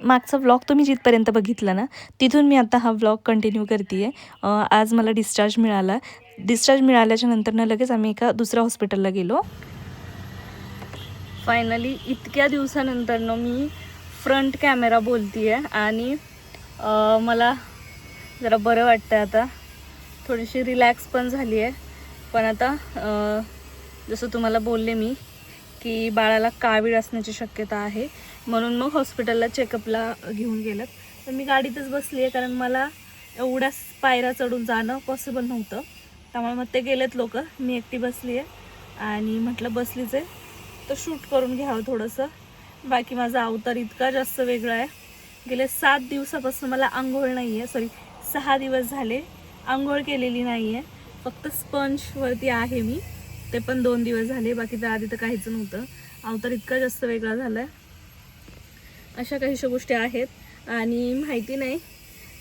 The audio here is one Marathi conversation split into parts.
मागचा व्लॉग तुम्ही जिथपर्यंत बघितला ना, तिथून मी आता हा व्लॉग कंटिन्यू करते आहे. आज मला डिस्चार्ज मिळाला. डिस्चार्ज मिळाल्याच्या नंतर लगेच आम्ही एका दुसऱ्या हॉस्पिटलला गेलो. फायनली इतक्या दिवसानंतर मी फ्रंट कॅमेरा बोलते आहे आणि मला जरा बरं वाटतं आता. थोडीशी रिलॅक्स पण झाली आहे. पण आता जसं तुम्हाला बोलले मी की बाळाला कावीळ असण्याची शक्यता आहे, म्हणून मग हॉस्पिटलला चेकअपला घेऊन गेलं. तर मी गाडीतच बसली आहे, कारण मला एवढ्याच पायऱ्या चढून जाणं पॉसिबल नव्हतं. त्यामुळे मग ते गेलेत लोक, मी एकटी बसली आहे आणि म्हटलं बसलीच आहे तर शूट करून घ्यावं थोडंसं. बाकी माझा अवतार इतका जास्त वेगळा आहे. गेले 7 दिवसापासून मला आंघोळ नाही आहे, सॉरी 6 दिवस झाले आंघोळ केलेली नाही आहे. फक्त स्पंजवरती आहे मी, ते पण 2 दिवस झाले. बाकी तर आधी तर काहीच नव्हतं. अवतार इतका जास्त वेगळा झाला आहे. अशा काहीशा गोष्टी आहेत आणि माहिती नाही,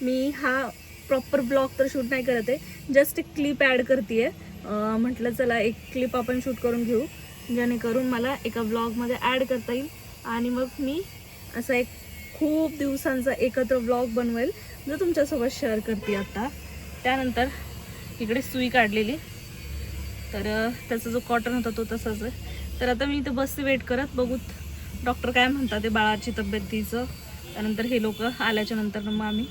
मी हा प्रॉपर ब्लॉग तर शूट नाही करत आहे, जस्ट एक क्लिप ॲड करते आहे. म्हटलं चला एक क्लिप आपण शूट करून घेऊ, जेणेकरून मला एका ब्लॉगमध्ये ॲड करता येईल आणि मग मी असा एक खूप दिवसांचा एकत्र ब्लॉग बनवेल जो तुमच्यासोबत शेअर करते. आता त्यानंतर इकडे सुई काढलेली, तर त्याचा जो कॉटन होता तो तसाच आहे. तर आता मी इथे बसते वेट करत, बघूत डॉक्टर काय म्हणतात ते बाळाची तब्येतीचं. त्यानंतर हे लोक आल्याच्या नंतर मग आम्ही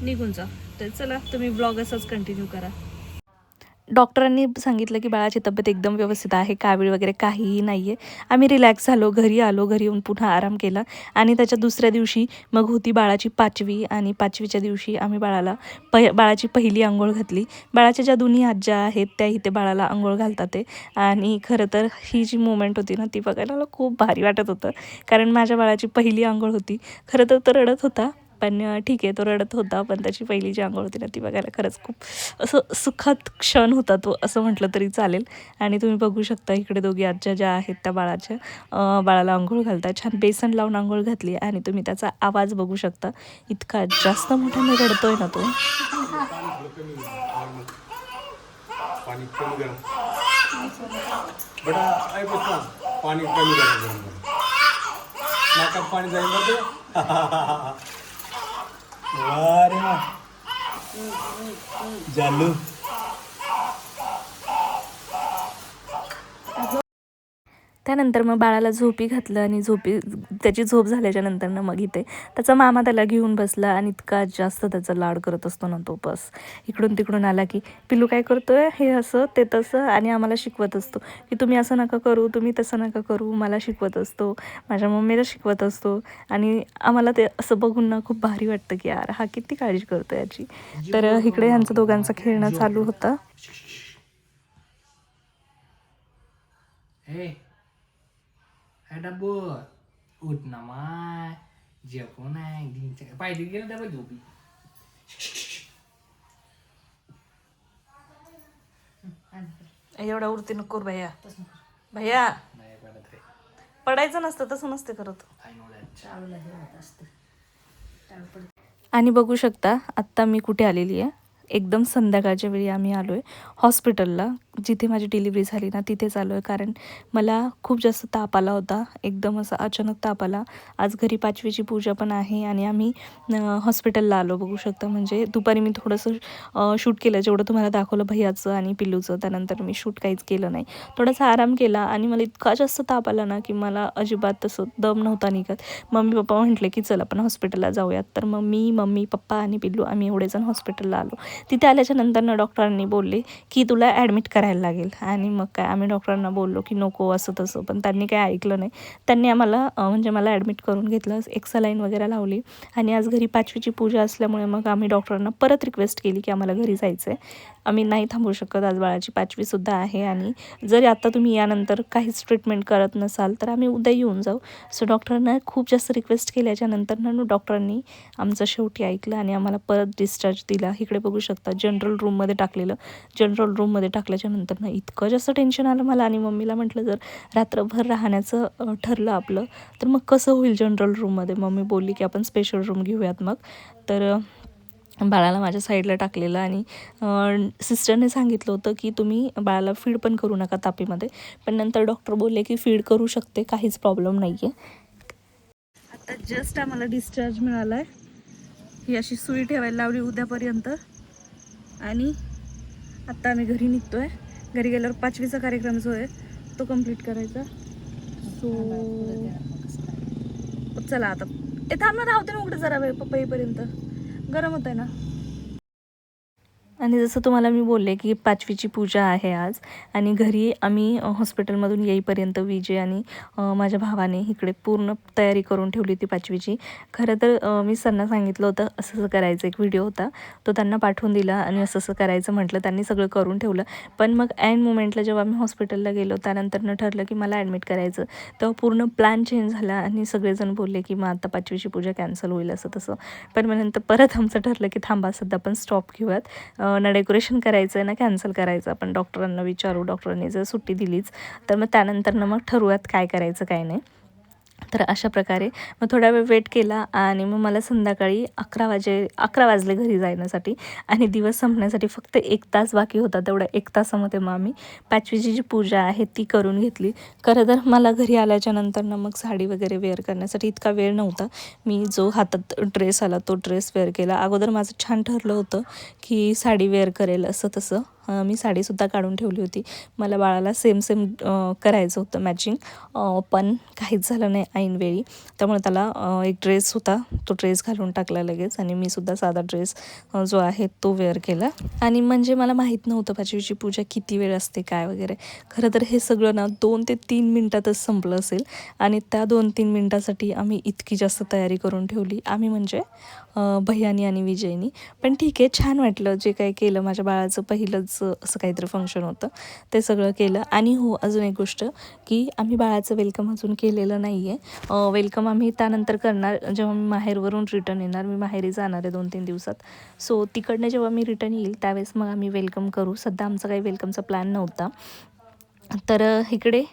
निघून जा. तर चला तुम्ही ब्लॉग असाच कंटिन्यू करा. डॉक्टरांनी सांगितलं की बाळाची तब्येत एकदम व्यवस्थित आहे, कावीळ वगैरे काहीही नाही आहे. आम्ही रिलॅक्स झालो, घरी आलो. घरी येऊन पुन्हा आराम केला आणि त्याच्या दुसऱ्या दिवशी मग होती बाळाची 5वी आणि 5वीच्या दिवशी आम्ही बाळाची पहिली अंघोळ घातली. बाळाच्या ज्या दोन्ही आज्या आहेत त्या इथे बाळाला अंघोळ घालतात ते. आणि खरं तर ही जी मोमेंट होती ना, ती बघायला मला खूप भारी वाटत होतं, कारण माझ्या बाळाची पहिली अंघोळ होती. खरं तर तो रडत होता, पण ठीक आहे, तो रडत होता, पण त्याची पहिली जी अंघोळ होती ना, ती बघायला खरंच खूप असं सुखद क्षण होता तो, असं म्हटलं तरी चालेल. आणि तुम्ही बघू शकता इकडे दोघी आज्या ज्या आहेत त्या बाळाला अंघोळ घालतात. छान बेसन लावून अंघोळ घातली आणि तुम्ही त्याचा आवाज बघू शकता, इतका जास्त मोठ्याने रडतोय ना तो. जालू त्यानंतर मग बाळाला झोपी घातलं आणि त्याची झोप झाल्याच्या नंतर मग इथे त्याचा मामा त्याला घेऊन बसला आणि इतका जास्त त्याचा लाड करत असतो ना तो. बस इकडून तिकडून आला की पिल्लू काय करतोय, हे असं ते तसं, आणि आम्हाला शिकवत असतो की तुम्ही असं नका करू, तुम्ही तसं नका करू. मला शिकवत असतो, माझ्या मम्मीला शिकवत असतो आणि आम्हाला ते असं बघून ना खूप भारी वाटतं की यार हा किती काळजी करतो याची. तर इकडे ह्यांचं दोघांचं खेळणं चालू होतं. डब्बू उठ ना माय, जेवू नाही पाहिजे गेलं डबल झोपी. एवढा उरती नको भैया, भैया पडायचं नसतं, तसं नसते करत. आणि बघू शकता आत्ता मी कुठे आलेली आहे. एकदम संध्याकाळच्या वेळी आम्ही आलो आहे हॉस्पिटलला, जिथे माझी डिलिव्हरी झाली ना तिथेच आलो आहे. कारण मला खूप जास्त ताप आला होता, एकदम असा अचानक ताप आला. आज घरी 5वीची पूजा पण आहे आणि आम्ही हॉस्पिटलला आलो. बघू शकता, म्हणजे दुपारी मी थोडंसं शूट केलं, जेवढं तुम्हाला दाखवलं भैयाचं आणि पिल्लूचं. त्यानंतर मी शूट काहीच केलं नाही, थोडासा आराम केला. आणि मला इतका जास्त ताप आला ना की मला अजिबात तसं दम नव्हता निघत. मम्मी पप्पा म्हटले की चल आपण हॉस्पिटलला जाऊयात. तर मग मम्मी पप्पा आणि पिल्लू आम्ही एवढेजण हॉस्पिटलला आलो. तिथे आल्याच्या नंतर डॉक्टरांनी बोलले की तुला ॲडमिट करायला लागेल. आणि मग काय आम्ही डॉक्टरांना बोललो की नको असं तसं, पण त्यांनी काय ऐकलं नाही. त्यांनी आम्हाला म्हणजे मला ॲडमिट करून घेतलं, एक सलाईन वगैरे लावली. आणि आज घरी 5वीची पूजा असल्यामुळे मग आम्ही डॉक्टरांना परत रिक्वेस्ट केली की आम्हाला घरी जायचं आहे, आम्ही नाही थांबू शकत, आज बाळाची 5वीसुद्धा आहे. आणि जर आता तुम्ही यानंतर काहीच ट्रीटमेंट करत नसाल तर आम्ही उद्या येऊन जाऊ. सो डॉक्टरांना खूप जास्त रिक्वेस्ट केल्याच्या नंतर डॉक्टरांनी आमचं शेवटी ऐकलं आणि आम्हाला परत डिस्चार्ज दिला. इकडे बघू शकता जनरल रूममध्ये टाकलेलं. जनरल रूममध्ये टाकल्याच्या नंतर इतकं जास्त टेन्शन आलं मला आणि मम्मीला म्हटलं जर रात्रभर राहण्याचं ठरलं आपलं तर मग कसं होईल जनरल रूममध्ये. मम्मी बोलली की आपण स्पेशल रूम घेऊयात मग. तर बाळाला माझ्या साईडला टाकलेलं आणि सिस्टरने सांगितलं होतं की तुम्ही बाळाला फीड पण करू नका तापीमध्ये. पण नंतर डॉक्टर बोलले की फीड करू शकते, काहीच प्रॉब्लेम नाही आहे. आता जस्ट आम्हाला डिस्चार्ज मिळाला आहे. ही अशी सुई ठेवायला लावली उद्यापर्यंत. आणि आत्ता आम्ही घरी निघतो आहे. घरी गेल्यावर 5वीचा कार्यक्रम जो आहे तो कंप्लीट करायचा. सो चला आता थांब ना, राहते ना उघडं जरा वेळ पप्पाईपर्यंत, गरम होत आहे ना. आणि जसं तुम्हाला मी बोलले की 5वीची पूजा आहे आज. आणि घरी आम्ही हॉस्पिटलमधून येईपर्यंत विजय आणि माझ्या भावाने इकडे पूर्ण तयारी करून ठेवली होती 5वीची. खरं तर मी सरांना सांगितलं होतं असं असं करायचं, एक व्हिडिओ होता तो त्यांना पाठवून दिला आणि असं असं करायचं म्हटलं. त्यांनी सगळं करून ठेवलं. पण मग ऐन मोमेंटला जेव्हा मी हॉस्पिटलला गेलो त्यानंतरनं ठरलं की मला ॲडमिट करायचं, तेव्हा पूर्ण प्लॅन चेंज झाला आणि सगळेजण बोलले की मग आता 5वीची पूजा कॅन्सल होईल असं तसं. पण मग नंतर परत आमचं ठरलं की थांबा सध्या आपण स्टॉप घेऊयात, ना डेकोरेशन करायचं आहे ना कॅन्सल करायचं. आपण डॉक्टरांना विचारू, डॉक्टरांनी जर सुट्टी दिलीच तर मग त्यानंतर मग ठरवूयात काय करायचं काय नाही. तर अशा प्रकारे मग थोडा वेळ वेट केला आणि मग मला संध्याकाळी 11 वाजले घरी जाण्यासाठी. आणि दिवस संपण्यासाठी फक्त 1 तास बाकी होता. तेवढ्या 1 तासामध्ये मग आम्ही 5वीची जी पूजा आहे ती करून घेतली. खरं तर मला घरी आल्याच्या नंतर मग साडी वगैरे वेअर करण्यासाठी इतका वेळ नव्हता. मी जो हातात ड्रेस आला तो ड्रेस वेअर केला. अगोदर माझं छान ठरलं होतं की साडी वेअर करेल असं तसं. मी साडीसुद्धा काढून ठेवली होती. मला बाळाला सेम करायचं होतं मॅचिंग. पण काहीच झालं नाही ऐनवेळी. त्यामुळे त्याला एक ड्रेस होता तो ड्रेस घालून टाकला लगेच. आणि मी सुद्धा साधा ड्रेस जो आहे तो वेअर केला. आणि म्हणजे मला माहीत नव्हतं 5वीची पूजा किती वेळ असते काय वगैरे. खरं तर हे सगळं ना 2 ते 3 मिनटातच संपलं असेल. आणि त्या 2-3 मिनटासाठी आम्ही इतकी जास्त तयारी करून ठेवली. आम्ही म्हणजे भैयानी आणि विजयनी. पण ठीक आहे, छान वाटलं जे काही केलं. माझ्या बाळाचं पहिलंच असं काहीतरी फंक्शन होतं ते सगळं केलं. आणि हो, अजून एक गोष्ट की आम्ही बाळाचं वेलकम अजून केलेलं नाही आहे. वेलकम आम्ही त्यानंतर करणार जेव्हा मी माहेरवरून रिटर्न येणार. मी माहेरी जाणार आहे 2-3 दिवसात. सो तिकडनं जेव्हा मी रिटर्न येईल त्यावेळेस मग आम्ही वेलकम करू. सध्या आमचा काही वेलकमचा प्लॅन नव्हता. तर इकडे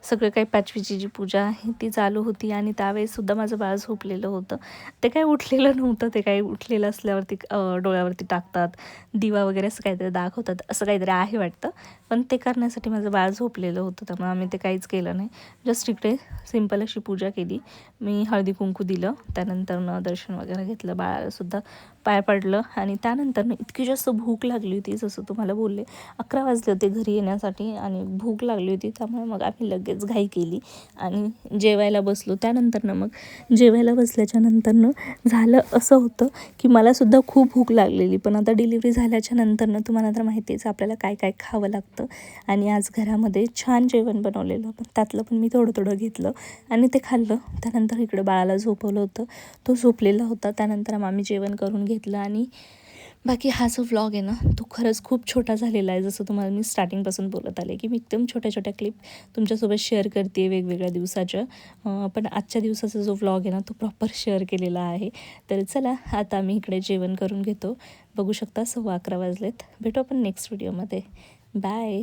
सगळं काही 5वीची जी पूजा आहे ती चालू होती. आणि त्यावेळेससुद्धा माझं बाळ झोपलेलं होतं. ते काही उठलेलं नव्हतं. ते काही उठलेलं असल्यावरती डोळ्यावरती टाकतात, दिवा वगैरे असं काहीतरी दाखवतात, असं काहीतरी आहे वाटतं. पण ते करण्यासाठी माझं बाळ झोपलेलं होतं त्यामुळे आम्ही ते काहीच केलं नाही. जस्ट इकडे सिंपल अशी पूजा केली. मी हळदी कुंकू दिलं, त्यानंतर दर्शन वगैरे घेतलं, बाळालासुद्धा पाय पडलं. आणि त्यानंतर इतकी जास्त भूक लागली होती, जसं तुम्हाला बोलले 11 वाजले होते घरी येण्यासाठी. आणि भूक लागली होती त्यामुळे मग आम्ही लगेच घाई केली आणि जेवायला बसलो. त्यानंतर मग जेवायला बसल्याच्या नंतर झालं असं होतं की मलासुद्धा खूप भूक लागलेली. पण आता डिलिव्हरी झाल्याच्या नंतर तुम्हाला तर माहितीच आपल्याला काय काय खावं लागतं. आणि आज घरामध्ये छान जेवण बनवलेलं, पण त्यातलं पण मी थोडं घेतलं आणि ते खाल्लं. त्यानंतर इकडं बाळाला झोपवलं होतं, तो झोपलेला होता. त्यानंतर आम्ही जेवण करून घेतलं. आणि बाकी हा जो व्लॉग आहे ना तो खरंच खूप छोटा झालेला आहे. जसं तुम्हाला मी स्टार्टिंगपासून बोलत आले की मी एकदम छोट्या क्लिप तुमच्यासोबत शेअर करते वेगवेगळ्या दिवसाच्या. पण आजच्या दिवसाचा जो व्लॉग आहे ना तो प्रॉपर शेअर केलेला आहे. तर चला आता आम्ही इकडे जेवण करून घेतो. बघू शकता 11:15 वाजलेत. भेटू आपण नेक्स्ट व्हिडिओमध्ये. बाय.